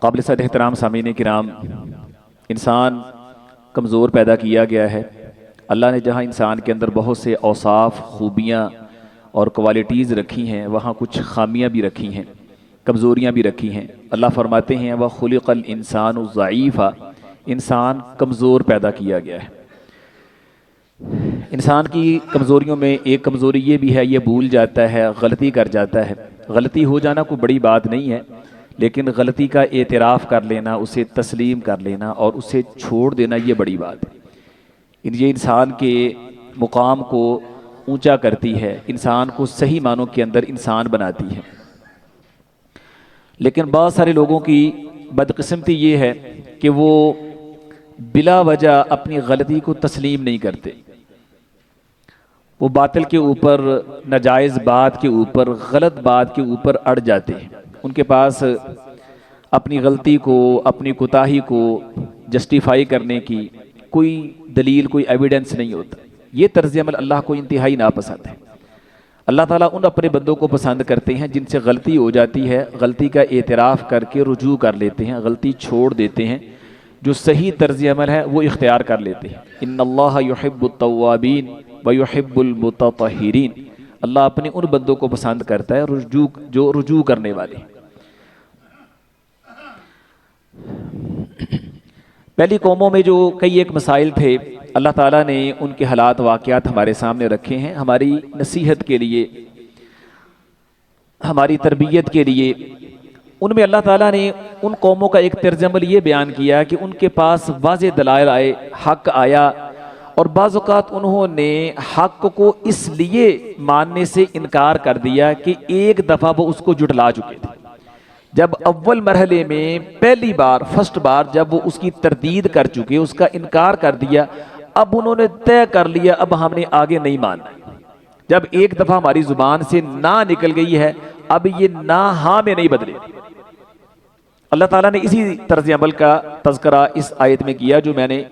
قابل صد احترام سامعین کرام، انسان کمزور پیدا کیا گیا ہے۔ اللہ نے جہاں انسان کے اندر بہت سے اوصاف، خوبیاں اور کوالٹیز رکھی ہیں، وہاں کچھ خامیاں بھی رکھی ہیں، کمزوریاں بھی رکھی ہیں۔ اللہ فرماتے ہیں وَخُلِقَ الْإِنسَانُ ضَعِيفًا، انسان کمزور پیدا کیا گیا ہے۔ انسان کی کمزوریوں میں ایک کمزوری یہ بھی ہے، یہ بھول جاتا ہے، غلطی کر جاتا ہے۔ غلطی ہو جانا کوئی بڑی بات نہیں ہے، لیکن غلطی کا اعتراف کر لینا، اسے تسلیم کر لینا اور اسے چھوڑ دینا، یہ بڑی بات ہے۔ یہ انسان کے مقام کو اونچا کرتی ہے، انسان کو صحیح معنوں کے اندر انسان بناتی ہے۔ لیکن بہت سارے لوگوں کی بدقسمتی یہ ہے کہ وہ بلا وجہ اپنی غلطی کو تسلیم نہیں کرتے۔ وہ باطل کے اوپر، ناجائز بات کے اوپر، غلط بات کے اوپر اڑ جاتے ہیں۔ ان کے پاس اپنی غلطی کو، اپنی کوتاہی کو جسٹیفائی کرنے کی کوئی دلیل، کوئی ایویڈنس نہیں ہوتا۔ یہ طرز عمل اللہ کو انتہائی ناپسند ہے۔ اللہ تعالیٰ ان اپنے بندوں کو پسند کرتے ہیں جن سے غلطی ہو جاتی ہے، غلطی کا اعتراف کر کے رجوع کر لیتے ہیں، غلطی چھوڑ دیتے ہیں، جو صحیح طرز عمل ہے وہ اختیار کر لیتے ہیں۔ ان اللہ یحب التوابین ویحب المتطہرین، اللہ اپنے ان بندوں کو پسند کرتا ہے جو رجوع کرنے والے ہیں۔ پہلی قوموں میں جو کئی ایک مسائل تھے، اللہ تعالیٰ نے ان کے حالات، واقعات ہمارے سامنے رکھے ہیں، ہماری نصیحت کے لیے، ہماری تربیت کے لیے۔ ان میں اللہ تعالیٰ نے ان قوموں کا ایک طرز عمل یہ بیان کیا کہ ان کے پاس واضح دلائل آئے، حق آیا، اور بعض اوقات انہوں نے حق کو اس لیے ماننے سے انکار کر دیا کہ ایک دفعہ وہ اس کو جھٹلا چکے تھے۔ جب اول مرحلے میں پہلی بار، فرسٹ بار جب وہ اس کی تردید کر چکے، اس کا انکار کر دیا، اب انہوں نے طے کر لیا اب ہم نے آگے نہیں ماننا۔ جب ایک دفعہ ہماری زبان سے نہ نکل گئی ہے، اب یہ نہ ہاں میں نہیں بدلے۔ اللہ تعالیٰ نے اسی طرز عمل کا تذکرہ اس آیت میں کیا جو میں نے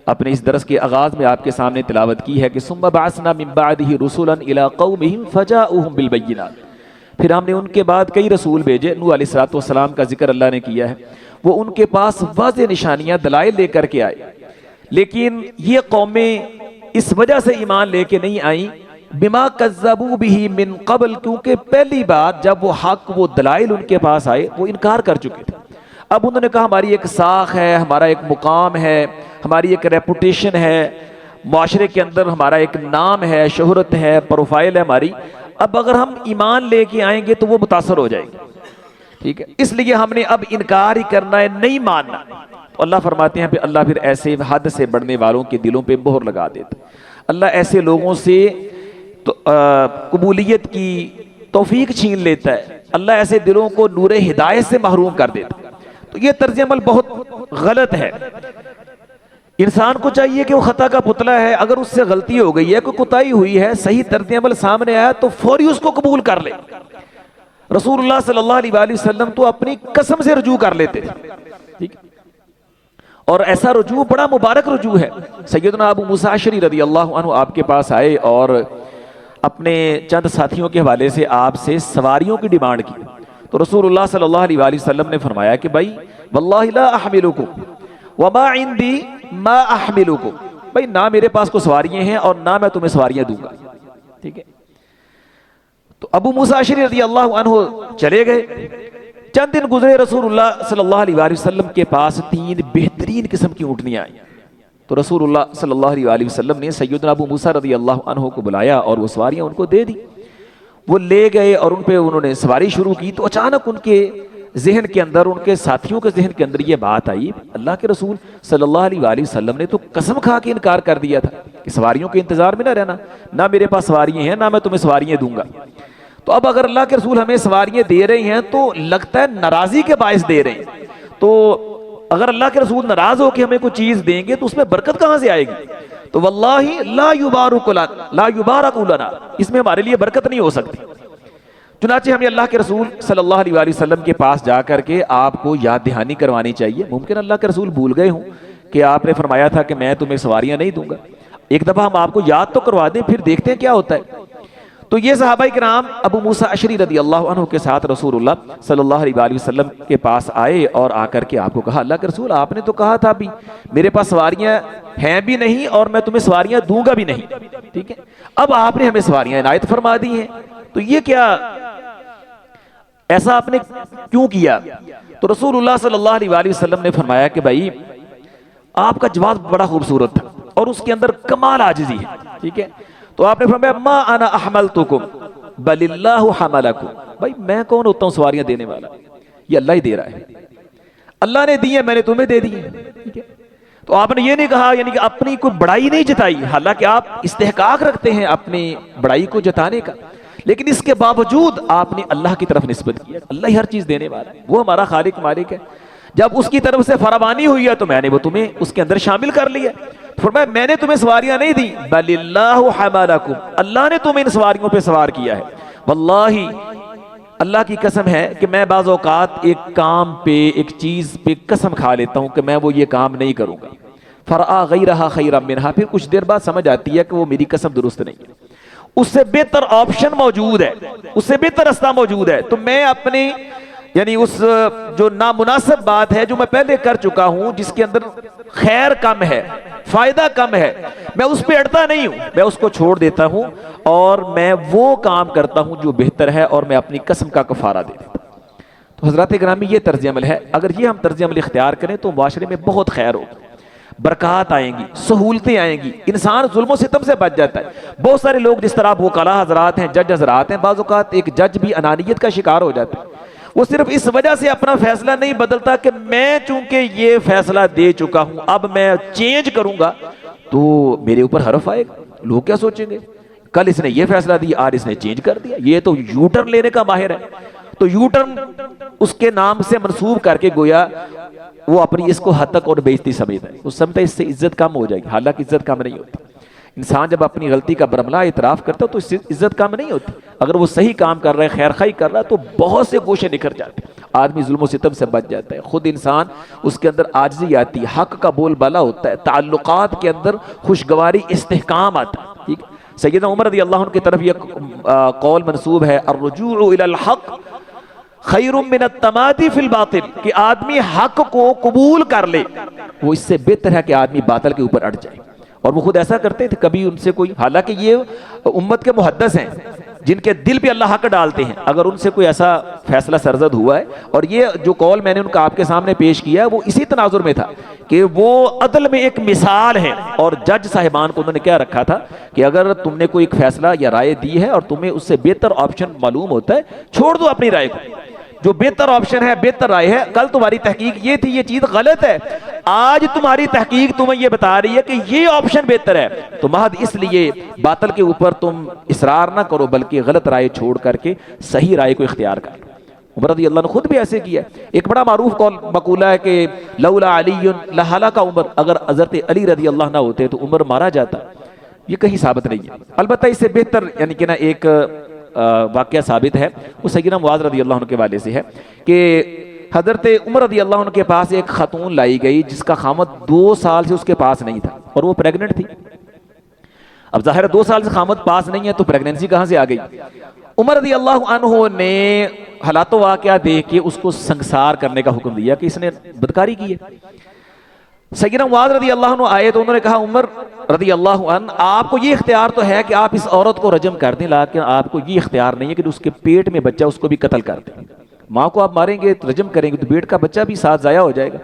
اپنے اس درس کے آغاز میں آپ کے سامنے تلاوت کی ہے کہ ثم بعثنا من بعده رسلا الى قومهم فجاءوهم بالبينات، پھر ہم نے ان کے بعد کئی رسول بھیجے۔ نوح علیہ السلام کا ذکر اللہ نے کیا ہے، وہ ان کے پاس واضح نشانیاں، دلائل لے کر کے آئے، لیکن یہ قومیں اس وجہ سے ایمان لے کے نہیں آئیں بما کذبوا به من قبل، کیونکہ پہلی بار جب وہ حق، وہ دلائل ان کے پاس آئے، وہ انکار کر چکے تھے۔ اب انہوں نے کہا ہماری ایک ساکھ ہے، ہمارا ایک مقام ہے، ہماری ایک ریپوٹیشن ہے، معاشرے کے اندر ہمارا ایک نام ہے، شہرت ہے، پروفائل ہے ہماری، اب اگر ہم ایمان لے کے آئیں گے تو وہ متاثر ہو جائیں گے، ٹھیک ہے، اس لیے ہم نے اب انکار ہی کرنا ہے، نہیں ماننا۔ تو اللہ فرماتے ہیں پھر اللہ پھر ایسے حد سے بڑھنے والوں کے دلوں پہ مہر لگا دیتا ہے۔ اللہ ایسے لوگوں سے قبولیت کی توفیق چھین لیتا ہے، اللہ ایسے دلوں کو نور ہدایت سے محروم کر دیتا ہے۔ تو یہ طرز عمل بہت غلط ہے۔ انسان کو چاہیے کہ وہ خطا کا پتلا ہے، اگر اس سے غلطی ہو گئی ہے، کوئی کوتاہی ہوئی ہے، صحیح طرز عمل سامنے آیا تو فوری اس کو قبول کر لے۔ رسول اللہ صلی اللہ علیہ وآلہ وسلم تو اپنی قسم سے رجوع کر لیتے تھے، ٹھیک، اور ایسا رجوع بڑا مبارک رجوع ہے۔ سیدنا ابو موسیٰ اشعری رضی اللہ عنہ آپ کے پاس آئے اور اپنے چند ساتھیوں کے حوالے سے آپ سے سواریوں کی ڈیمانڈ کی، تو رسول اللہ صلی اللہ علیہ وآلہ وسلم نے فرمایا کہ بھائی واللہ لا احملکم وما عندی ما احملکم، بھائی نہ میرے پاس کو سواریاں ہیں اور نہ میں تمہیں سواریاں دوں گا، ٹھیک ہے۔ تو ابو موسیٰ اشعری رضی اللہ عنہ چلے گئے۔ چند دن گزرے، رسول اللہ صلی اللہ علیہ وآلہ وسلم کے پاس 3 بہترین قسم کی اونٹنیاں آئیں، تو رسول اللہ صلی اللہ علیہ وآلہ وسلم نے سیدنا ابو موسیٰ رضی اللہ عنہ کو بلایا اور وہ سواریاں ان کو دے دی۔ وہ لے گئے اور ان پہ انہوں نے سواری شروع کی، تو اچانک ان کے ذہن کے اندر، ان کے ساتھیوں کے ذہن کے اندر یہ بات آئی، اللہ کے رسول صلی اللہ علیہ وآلہ وسلم نے تو قسم کھا کے انکار کر دیا تھا کہ سواریوں کے انتظار میں نہ رہنا، نہ میرے پاس سواریاں ہیں نہ میں تمہیں سواریاں دوں گا۔ تو اب اگر اللہ کے رسول ہمیں سواریاں دے رہے ہیں تو لگتا ہے ناراضی کے باعث دے رہے ہیں، تو اگر اللہ کے رسول ناراض ہو کے ہمیں کوئی چیز دیں گے تو اس میں برکت کہاں سے آئے گی؟ تو واللہ لا یبارک لنا، اس میں ہمارے لیے برکت نہیں ہو سکتی۔ چنانچہ ہمیں اللہ کے رسول صلی اللہ علیہ وآلہ وسلم کے پاس جا کر کے آپ کو یاد دہانی کروانی چاہیے۔ ممکن اللہ کے رسول بھول گئے ہوں کہ آپ نے فرمایا تھا کہ میں تمہیں سواریاں نہیں دوں گا، ایک دفعہ ہم آپ کو یاد تو کروا دیں، پھر دیکھتے ہیں کیا ہوتا ہے۔ تو یہ صحابہ کرام ابو موسیٰ اشعری رضی اللہ عنہ کے ساتھ رسول اللہ صلی اللہ علیہ وآلہ وسلم کے پاس آئے اور آ کر کے آپ کو کہا اللہ کے رسول آپ نے تو کہا تھا بھی میرے پاس سواریاں ہیں بھی نہیں اور میں تمہیں سواریاں دوں گا بھی نہیں، ٹھیک ہے، اب آپ نے ہمیں سواریاں عنایت فرما دی ہیں، تو یہ کیا ایسا آپ نے کیوں کیا؟ تو رسول اللہ صلی اللہ علیہ وآلہ وسلم نے فرمایا کہ بھائی آپ کا جواب بڑا خوبصورت تھا اور اس کے اندر کمال عاجزی ہے، ٹھیک ہے، تو آپ نے فرمایا ما انا احملتکم بل اللہ حملکم، بھائی میں کون ہوتا ہوں سواریاں دینے والا، یہ اللہ ہی دے رہا ہے، اللہ نے دی ہے میں نے تمہیں دے دی ہے، ٹھیک ہے۔ تو آپ نے یہ نہیں کہا یعنی کہ اپنی کوئی بڑائی نہیں جتائی، حالانکہ آپ استحقاق رکھتے ہیں اپنی بڑائی کو جتانے کا، لیکن اس کے باوجود آپ نے اللہ کی طرف نسبت کیا، اللہ ہی ہر چیز دینے والا ہے، وہ ہمارا خالق مالک ہے، جب اس کی طرف سے فراوانی ہوئی ہے تو میں نے وہ تمہیں اس کے اندر شامل کر لیا۔ فرمایا میں نے تمہیں سواریاں نہیں دی بل اللہ حملکم، اللہ نے تمہیں ان سواریوں پہ سوار کیا ہے، واللہ اللہ کی قسم ہے کہ میں بعض اوقات ایک کام پہ ایک چیز پہ قسم کھا لیتا ہوں کہ میں وہ یہ کام نہیں کروں گا، فرآ غیرہا خیرا منہا، پھر کچھ دیر بعد سمجھ آتی ہے کہ وہ میری قسم درست نہیں ہے، اس سے بہتر آپشن موجود ہے، اس سے بہتر راستہ موجود ہے، تو میں اپنی یعنی اس جو نامناسب بات ہے جو میں پہلے کر چکا ہوں جس کے اندر خیر کم ہے فائدہ کم ہے، میں اس پہ اڑتا نہیں ہوں، میں اس کو چھوڑ دیتا ہوں اور میں وہ کام کرتا ہوں جو بہتر ہے اور میں اپنی قسم کا کفارہ دے دیتا ہوں۔ تو حضرات گرامی یہ طرز عمل ہے، اگر یہ ہم طرز عمل اختیار کریں تو معاشرے میں بہت خیر ہوگا، برکات آئیں گی، سہولتیں آئیں گی، انسان ظلم و ستم سے بچ جاتا ہے۔ بہت سارے لوگ جس طرح وکلاء حضرات ہیں، جج حضرات ہیں، بعض اوقات ایک جج بھی انانیت کا شکار ہو جاتا ہے، وہ صرف اس وجہ سے اپنا فیصلہ نہیں بدلتا کہ میں چونکہ یہ فیصلہ دے چکا ہوں اب میں چینج کروں گا تو میرے اوپر حرف آئے گا، لوگ کیا سوچیں گے، کل اس نے یہ فیصلہ دیا آج اس نے چینج کر دیا، یہ تو یو ٹرن لینے کا ماہر ہے، تو یو ٹرن اس کے نام سے منسوب کر کے گویا وہ اپنی اس کو حد تک اور بےعزتی سمجھتا ہے، اس سمجھتا ہے اس سے عزت کم ہو جائے گی، حالانکہ عزت کم نہیں ہوتی۔ انسان جب اپنی غلطی کا برملا اعتراف کرتا ہے تو اس سے عزت کم نہیں ہوتی، اگر وہ صحیح کام کر رہا ہے خیر خواہی کر رہا ہے تو بہت سے گوشے نکھر جاتے ہیں، آدمی ظلم و ستم سے بچ جاتا ہے، خود انسان اس کے اندر عاجزی آتی ہے، حق کا بول بالا ہوتا ہے، تعلقات کے اندر خوشگواری استحکام آتا ہے، ٹھیک ہے۔ سیدنا عمر رضی اللہ عنہ کی طرف یہ قول منسوب ہے الرجوع الی الحق خیر من التمادی فی الباطل، کہ آدمی حق کو قبول کر لے وہ اس سے بہتر ہے کہ آدمی باطل کے اوپر اڑ جائے، اور وہ خود ایسا کرتے تھے، کبھی ان سے کوئی، حالانکہ یہ امت کے محدث ہیں جن کے دل پہ اللہ حق ڈالتے ہیں، اگر ان سے کوئی ایسا فیصلہ سرزد ہوا ہے، اور یہ جو قول میں نے ان کا آپ کے سامنے پیش کیا ہے وہ اسی تناظر میں تھا کہ وہ عدل میں ایک مثال ہے، اور جج صاحبان کو انہوں نے کیا رکھا تھا کہ اگر تم نے کوئی ایک فیصلہ یا رائے دی ہے اور تمہیں اس سے بہتر آپشن معلوم ہوتا ہے چھوڑ دو اپنی رائے کو، جو بہتر آپشن ہے بہتر رائے ہے، کل تمہاری تحقیق یہ تھی یہ چیز غلط ہے، آج تمہاری تحقیق تمہیں یہ بتا رہی ہے کہ یہ آپشن بہتر ہے، تو محض اس لیے باطل کے اوپر تم اصرار نہ کرو بلکہ غلط رائے چھوڑ کر کے صحیح رائے کو اختیار کر لو۔ عمر رضی اللہ عنہ خود بھی ایسے کیا، ایک بڑا معروف قول مقولہ ہے کہ لولا علی لہلک عمر، اگر حضرت علی رضی اللہ نہ ہوتے تو عمر مارا جاتا، یہ کہیں ثابت نہیں ہے، البتہ اس سے بہتر یعنی کہ نا ایک واقعہ ثابت ہے، وہ سیدنا معاذ رضی اللہ عنہ کے والے سے ہے کہ حضرت عمر رضی اللہ عنہ کے پاس ایک خاتون لائی گئی جس کا خامد 2 سال سے اس کے پاس نہیں تھا اور وہ پریگننٹ تھی۔ اب ظاہر 2 سال سے خامد پاس نہیں ہے تو پریگننسی کہاں سے آ گئی؟ عمر رضی اللہ عنہ نے حالات و واقعہ دیکھ کے اس کو سنگسار کرنے کا حکم دیا کہ اس نے بدکاری کی ہے۔ سیدنا معاذ رضی اللہ عنہ آئے تو انہوں نے کہا عمر رضی اللہ عنہ آپ کو یہ اختیار تو ہے کہ آپ اس عورت کو رجم کر دیں، لیکن آپ کو یہ اختیار نہیں ہے کہ اس کے پیٹ میں بچہ اس کو بھی قتل کر دیں، ماں کو آپ ماریں گے رجم کریں گے تو پیٹ کا بچہ بھی ساتھ ضائع ہو جائے گا،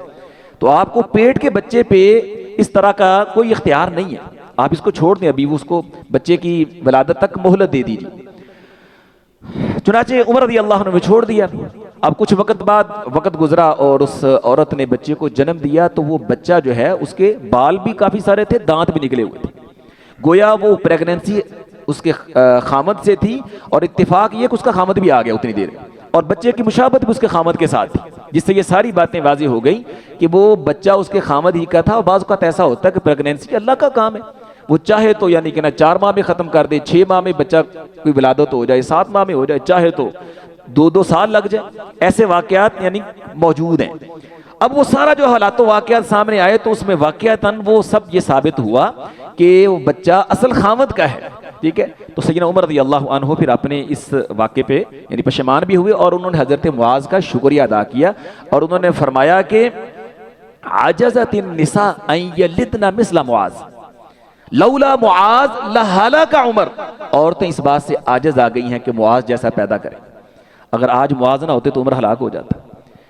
تو آپ کو پیٹ کے بچے پہ اس طرح کا کوئی اختیار نہیں ہے، آپ اس کو چھوڑ دیں، ابھی اس کو بچے کی ولادت تک مہلت دے دیجیے۔ چنانچہ عمر رضی اللہ عنہ نے چھوڑ دیا۔ اب کچھ وقت بعد وقت گزرا اور اس عورت نے بچے کو جنم دیا، تو وہ بچہ جو ہے اس کے بال بھی کافی سارے تھے، دانت بھی نکلے ہوئے تھے، گویا وہ پریگننسی اس کے خامد سے تھی، اور اتفاق یہ کہ اس کا خامد بھی آ گیا اتنی دیر میں، اور بچے کی مشابہت بھی اس کے خامد کے ساتھ تھی، جس سے یہ ساری باتیں واضح ہو گئی کہ وہ بچہ اس کے خامد ہی کا تھا۔ اور بعض اوقات ایسا ہوتا ہے کہ پریگننسی اللہ کا کام ہے، وہ چاہے تو یعنی کہ 4 ماہ میں ختم کر دے، 6 ماہ میں بچہ کوئی ولادت ہو جائے، 7 ماہ میں ہو جائے، چاہے تو 2 سال لگ جائے، ایسے واقعات یعنی موجود ہیں۔ اب وہ سارا جو حالات و واقعات سامنے آئے تو اس میں واقعتاً وہ سب یہ ثابت ہوا کہ وہ بچہ اصل خامد کا ہے، ٹھیک ہے. تو سیدنا عمر رضی اللہ عنہ پھر اپنے اس واقعے پہ یعنی پشیمان بھی ہوئے اور انہوں نے حضرت معاذ کا شکریہ ادا کیا اور انہوں نے فرمایا کہ عجزت النساء ان یلدن مثل معاذ لولا معاذ لہلک عمر. عورتیں اس بات سے عاجز آ گئی ہیں کہ معاذ جیسا پیدا کریں. اگر آج معاذ نہ ہوتے تو عمر ہلاک ہو جاتا.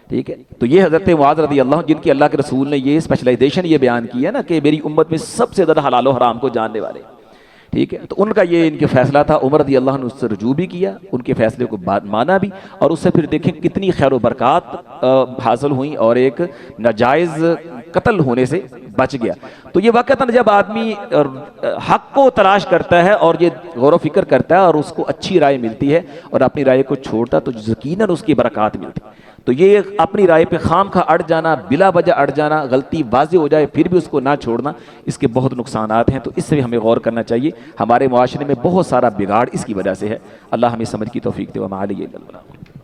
ٹھیک ہے. تو یہ حضرت معاذ رضی اللہ عنہ جن کی اللہ کے رسول نے یہ اسپیشلائزیشن یہ بیان کیا نا کہ میری امت میں سب سے زیادہ حلال و حرام کو جاننے والے. ٹھیک ہے. تو ان کا یہ ان کے فیصلہ تھا. عمر رضی اللہ عنہ اس سے رجوع بھی کیا, ان کے فیصلے کو مانا بھی, اور اس سے پھر دیکھیں کتنی خیر و برکات حاصل ہوئیں اور ایک ناجائز قتل ہونے سے بچ گیا. تو یہ واقعتاً جب آدمی حق کو تلاش کرتا ہے اور یہ غور و فکر کرتا ہے اور اس کو اچھی رائے ملتی ہے اور اپنی رائے کو چھوڑتا تو یقیناً اس کی برکات ملتی. تو یہ اپنی رائے پہ خام خواہ اڑ جانا, بلا وجہ اڑ جانا, غلطی واضح ہو جائے پھر بھی اس کو نہ چھوڑنا, اس کے بہت نقصانات ہیں. تو اس سے بھی ہمیں غور کرنا چاہیے. ہمارے معاشرے میں بہت سارا بگاڑ اس کی وجہ سے ہے. اللہ ہمیں سمجھ کی توفیق دے. وما علیہ الا البلاغ.